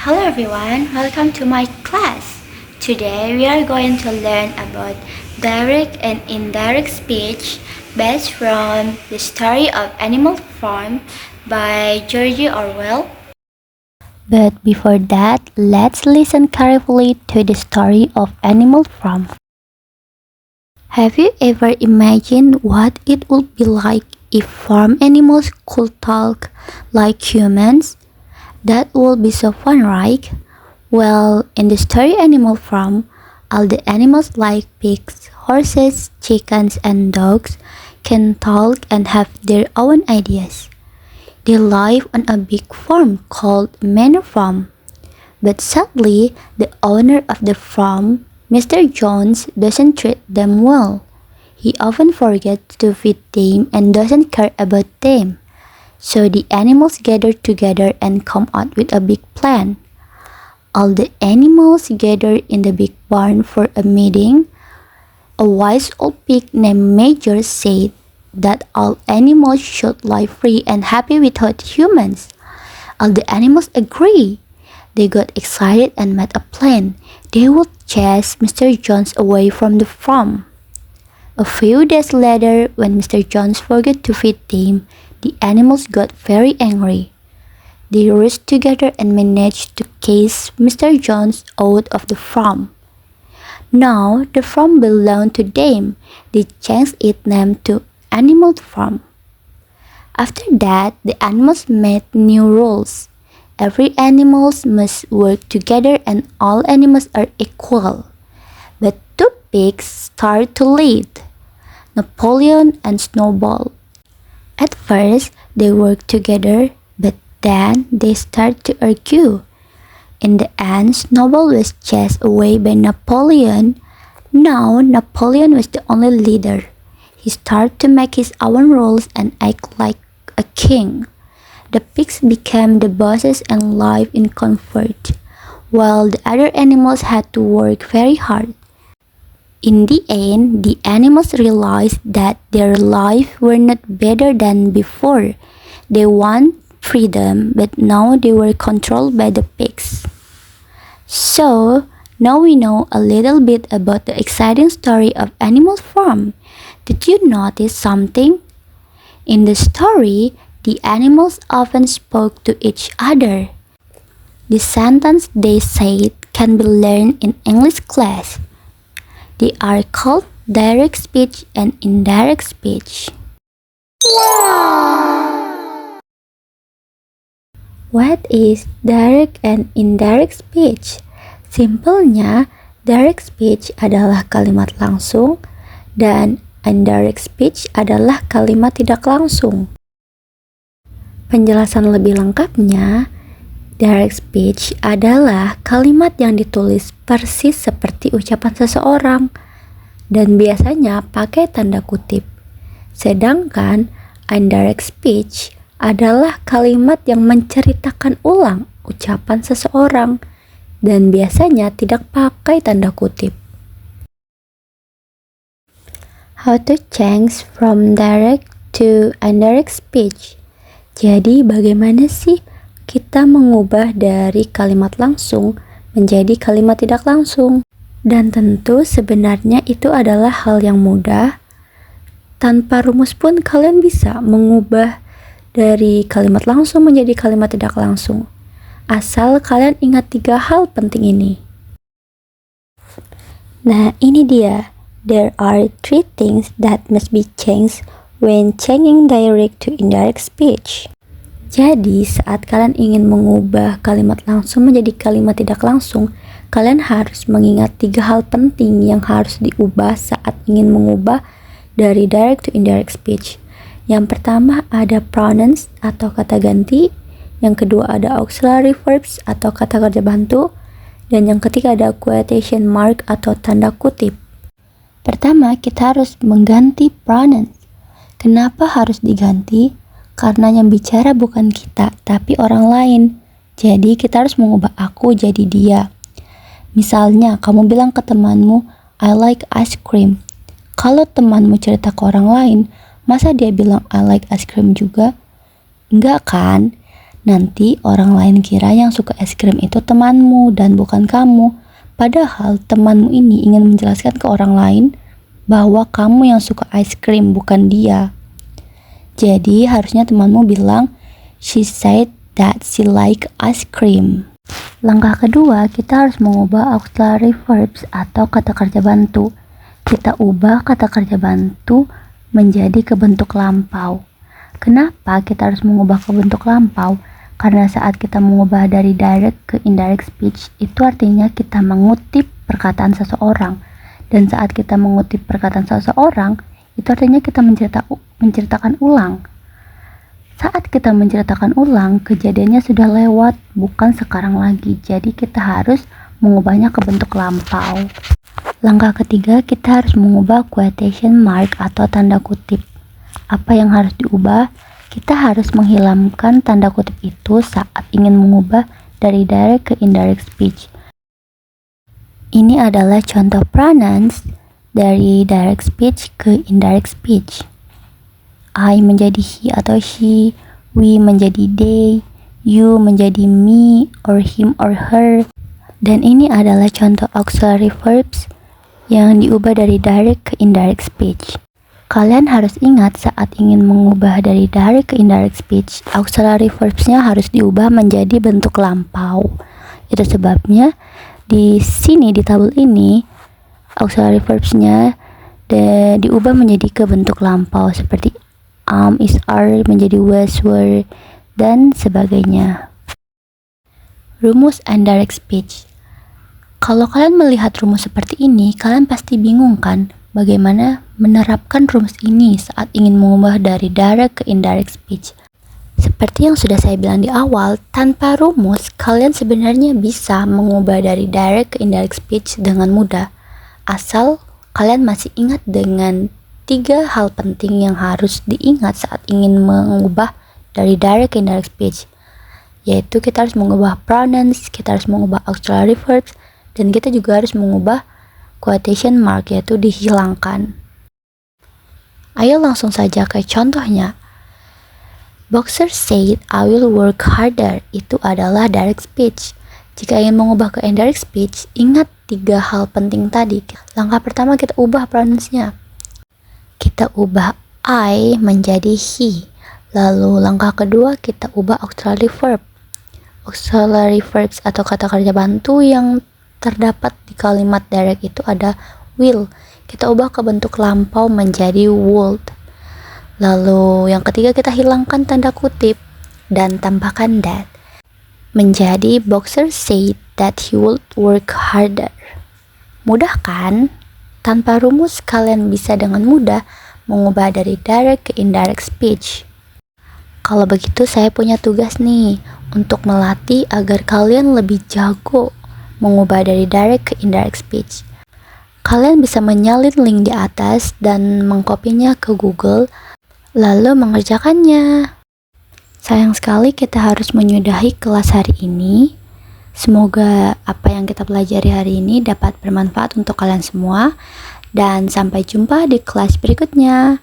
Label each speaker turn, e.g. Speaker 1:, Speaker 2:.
Speaker 1: Hello everyone, welcome to my class. Today we are going to learn about direct and indirect speech based from the story of Animal Farm by George Orwell.
Speaker 2: But before that, let's listen carefully to the story of Animal Farm. Have you ever imagined what it would be like if farm animals could talk like humans? That would be so fun, right? Well, in the story Animal Farm, all the animals like pigs, horses, chickens, and dogs can talk and have their own ideas. They live on a big farm called Manor Farm. But sadly, the owner of the farm, Mr. Jones, doesn't treat them well. He often forgets to feed them and doesn't care about them. So the animals gather together and come out with a big plan. All the animals gather in the big barn for a meeting. A wise old pig named Major said that all animals should live free and happy without humans. All the animals agree. They got excited and made a plan. They would chase Mr. Jones away from the farm. A few days later, when Mr. Jones forgot to feed them, the animals got very angry. They rushed together and managed to chase Mr. Jones out of the farm. Now the farm belonged to them. They changed its name to Animal Farm. After that, the animals made new rules. Every animal must work together and all animals are equal. But two pigs started to lead, Napoleon and Snowball. At first, they worked together, but then they started to argue. In the end, Snowball was chased away by Napoleon. Now, Napoleon was the only leader. He started to make his own rules and act like a king. The pigs became the bosses and lived in comfort, while the other animals had to work very hard. In the end, the animals realized that their lives were not better than before. They want freedom, but now they were controlled by the pigs. So, now we know a little bit about the exciting story of Animal Farm. Did you notice something? In the story, the animals often spoke to each other. The sentence they said can be learned in English class. They are called direct speech and indirect speech. What is direct and indirect speech? Simpelnya, direct speech adalah kalimat langsung dan indirect speech adalah kalimat tidak langsung. Penjelasan lebih lengkapnya, direct speech adalah kalimat yang ditulis persis seperti ucapan seseorang dan biasanya pakai tanda kutip. Sedangkan indirect speech adalah kalimat yang menceritakan ulang ucapan seseorang dan biasanya tidak pakai tanda kutip. How to change from direct to indirect speech? Jadi bagaimana sih kita mengubah dari kalimat langsung menjadi kalimat tidak langsung? Dan tentu sebenarnya itu adalah hal yang mudah. Tanpa rumus pun kalian bisa mengubah dari kalimat langsung menjadi kalimat tidak langsung. Asal kalian ingat 3 hal penting ini. Nah, ini dia. There are 3 things that must be changed when changing direct to indirect speech. Jadi, saat kalian ingin mengubah kalimat langsung menjadi kalimat tidak langsung, kalian harus mengingat 3 hal penting yang harus diubah saat ingin mengubah dari direct to indirect speech. Yang pertama ada pronouns atau kata ganti, yang kedua ada auxiliary verbs atau kata kerja bantu, dan yang ketiga ada quotation mark atau tanda kutip. Pertama, kita harus mengganti pronouns. Kenapa harus diganti? Karena yang bicara bukan kita, tapi orang lain. Jadi kita harus mengubah aku jadi dia. Misalnya, kamu bilang ke temanmu, I like ice cream. Kalau temanmu cerita ke orang lain, masa dia bilang I like ice cream juga? Enggak kan? Nanti orang lain kira yang suka es krim itu temanmu dan bukan kamu. Padahal temanmu ini ingin menjelaskan ke orang lain bahwa kamu yang suka es krim, bukan dia. Jadi harusnya temanmu bilang, she said that she like ice cream. Langkah kedua, kita harus mengubah auxiliary verbs atau kata kerja bantu. Kita ubah kata kerja bantu menjadi ke bentuk lampau. Kenapa kita harus mengubah ke bentuk lampau? Karena saat kita mengubah dari direct ke indirect speech, itu artinya kita mengutip perkataan seseorang. Dan saat kita mengutip perkataan seseorang, itu artinya kita menceritakan ulang. Saat kita menceritakan ulang, kejadiannya sudah lewat, bukan sekarang lagi. Jadi kita harus mengubahnya ke bentuk lampau. Langkah ketiga, kita harus mengubah quotation mark atau tanda kutip. Apa yang harus diubah? Kita harus menghilangkan tanda kutip itu saat ingin mengubah dari direct ke indirect speech. Ini adalah contoh pronouns dari direct speech ke indirect speech. I menjadi he atau she, we menjadi they, you menjadi me or him or her. Dan ini adalah contoh auxiliary verbs yang diubah dari direct ke indirect speech. Kalian harus ingat saat ingin mengubah dari direct ke indirect speech, auxiliary verbs-nya harus diubah menjadi bentuk lampau. Itu sebabnya di sini di tabel ini auxiliary verbs-nya diubah menjadi ke bentuk lampau seperti is, are menjadi was, were, dan sebagainya. Rumus indirect speech. Kalau kalian melihat rumus seperti ini, kalian pasti bingung kan? Bagaimana menerapkan rumus ini saat ingin mengubah dari direct ke indirect speech? Seperti yang sudah saya bilang di awal, tanpa rumus, kalian sebenarnya bisa mengubah dari direct ke indirect speech dengan mudah. Asal kalian masih ingat dengan 3 hal penting yang harus diingat saat ingin mengubah dari direct ke indirect speech. Yaitu kita harus mengubah pronouns, kita harus mengubah auxiliary verbs, dan kita juga harus mengubah quotation mark, yaitu dihilangkan. Ayo langsung saja ke contohnya. Boxer said, I will work harder. Itu adalah direct speech. Jika ingin mengubah ke indirect speech, ingat 3 hal penting tadi. Langkah pertama kita ubah pronouns-nya. Kita ubah I menjadi he. Lalu langkah kedua kita ubah auxiliary verb. Auxiliary verbs atau kata kerja bantu yang terdapat di kalimat direct itu ada will. Kita ubah ke bentuk lampau menjadi would. Lalu yang ketiga kita hilangkan tanda kutip dan tambahkan that. Menjadi Boxer said that he would work harder. Mudah kan? Tanpa rumus kalian bisa dengan mudah mengubah dari direct ke indirect speech. Kalau begitu saya punya tugas nih untuk melatih agar kalian lebih jago mengubah dari direct ke indirect speech. Kalian bisa menyalin link di atas dan mengkopinya ke Google, lalu mengerjakannya. Sayang sekali kita harus menyudahi kelas hari ini. Semoga apa yang kita pelajari hari ini dapat bermanfaat untuk kalian semua. Dan sampai jumpa di kelas berikutnya.